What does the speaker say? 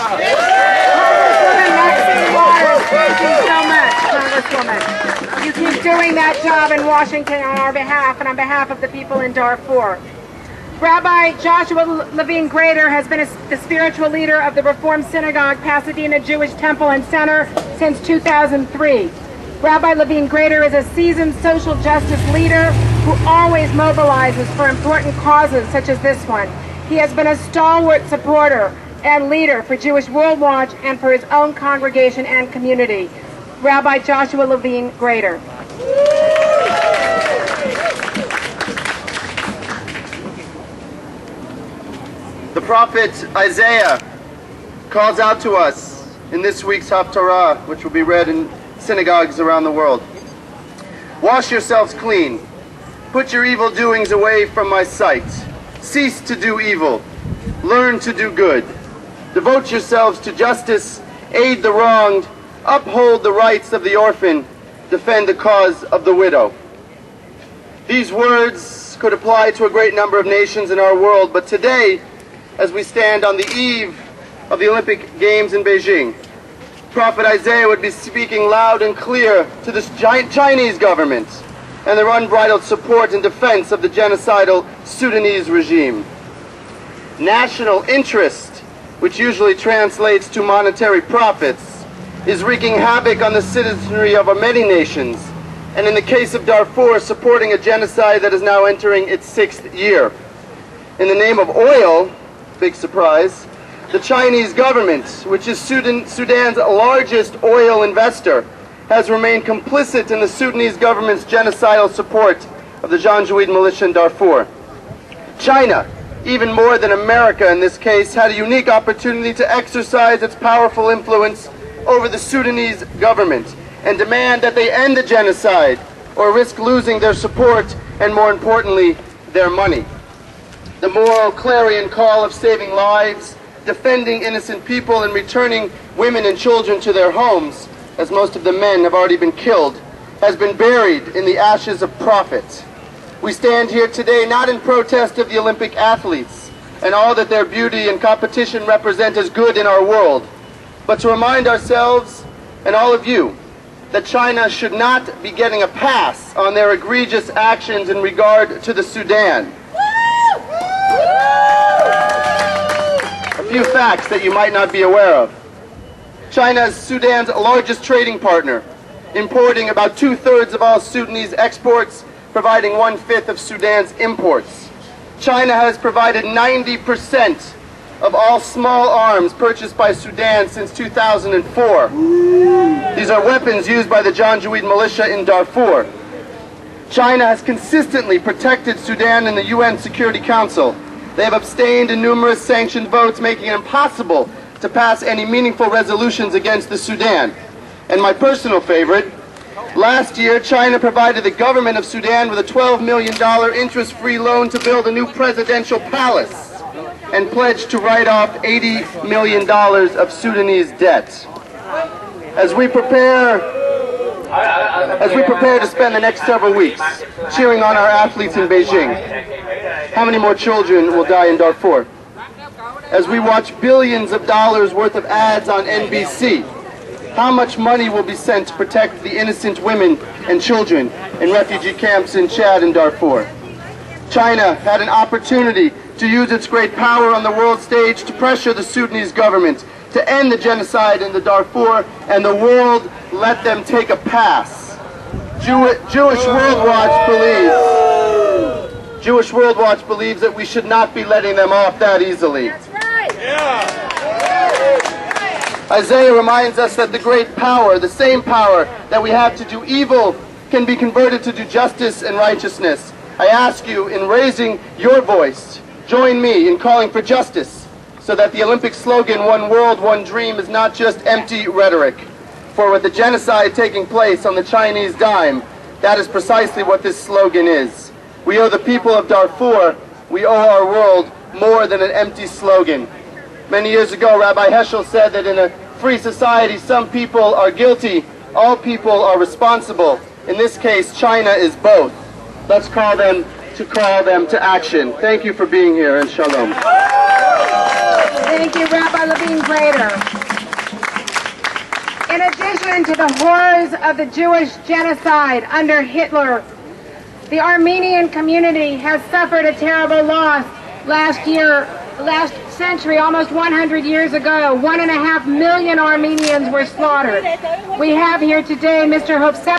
Thank you so much, Congresswoman. You keep doing that job in Washington on our behalf and on behalf of the people in Darfur. Rabbi Joshua Levine Grader has been the spiritual leader of the Reformed Synagogue Pasadena Jewish Temple and Center since 2003. Rabbi Levine Grader is a seasoned social justice leader who always mobilizes for important causes such as this one. He has been a stalwart supporter and leader for Jewish World Watch and for his own congregation and community. Rabbi Joshua Levine Grader. The prophet Isaiah calls out to us in this week's Haftarah, which will be read in synagogues around the world. Wash yourselves clean. Put your evil doings away from my sight. Cease to do evil. Learn to do good. Devote yourselves to justice. Aid the wronged. Uphold the rights of the orphan. Defend the cause of the widow. These words could apply to a great number of nations in our world, but today, as we stand on the eve of the Olympic Games in Beijing, Prophet Isaiah would be speaking loud and clear to the Chinese government and their unbridled support and defense of the genocidal Sudanese regime. National interest, which usually translates to monetary profits, is wreaking havoc on the citizenry of many nations, and in the case of Darfur, supporting a genocide that is now entering its 6th year. In the name of oil, big surprise, the Chinese government, which is Sudan's largest oil investor, has remained complicit in the Sudanese government's genocidal support of the Janjaweed militia in Darfur. China, even more than America in this case, had a unique opportunity to exercise its powerful influence over the Sudanese government and demand that they end the genocide or risk losing their support and, more importantly, their money. The moral clarion call of saving lives, defending innocent people, and returning women and children to their homes, as most of the men have already been killed, has been buried in the ashes of profit. We stand here today not in protest of the Olympic athletes and all that their beauty and competition represent as good in our world, but to remind ourselves and all of you that China should not be getting a pass on their egregious actions in regard to the Sudan. A few facts that you might not be aware of. China is Sudan's largest trading partner, importing about 2/3 of all Sudanese exports, providing 1/5 of Sudan's imports. China has provided 90% of all small arms purchased by Sudan since 2004. These are weapons used by the Janjaweed militia in Darfur. China has consistently protected Sudan in the UN Security Council. They have abstained in numerous sanctioned votes, making it impossible to pass any meaningful resolutions against the Sudan. And my personal favorite, last year China provided the government of Sudan with a $12 million interest-free loan to build a new presidential palace and pledged to write off $80 million of Sudanese debt. As we prepare to spend the next several weeks cheering on our athletes in Beijing, how many more children will die in Darfur? As we watch billions of dollars worth of ads on NBC, how much money will be sent to protect the innocent women and children in refugee camps in Chad and Darfur? China had an opportunity to use its great power on the world stage to pressure the Sudanese government to end the genocide in the Darfur, and the world let them take a pass. Jewish World Watch believes that we should not be letting them off that easily. That's right. Yeah. Isaiah reminds us that the great power, the same power that we have to do evil, can be converted to do justice and righteousness. I ask you, in raising your voice, join me in calling for justice, so that the Olympic slogan, "One World, One Dream," is not just empty rhetoric. For with the genocide taking place on the Chinese dime, that is precisely what this slogan is. We owe the people of Darfur, we owe our world more than an empty slogan. Many years ago, Rabbi Heschel said that in a free society, some people are guilty, all people are responsible. In this case, China is both. Let's call them to action. Thank you for being here, and shalom. Thank you, Rabbi Levine Grader. In addition to the horrors of the Jewish genocide under Hitler, the Armenian community has suffered a terrible loss last century, almost 100 years ago. 1.5 million Armenians were slaughtered. We have here today Mr. Hovsep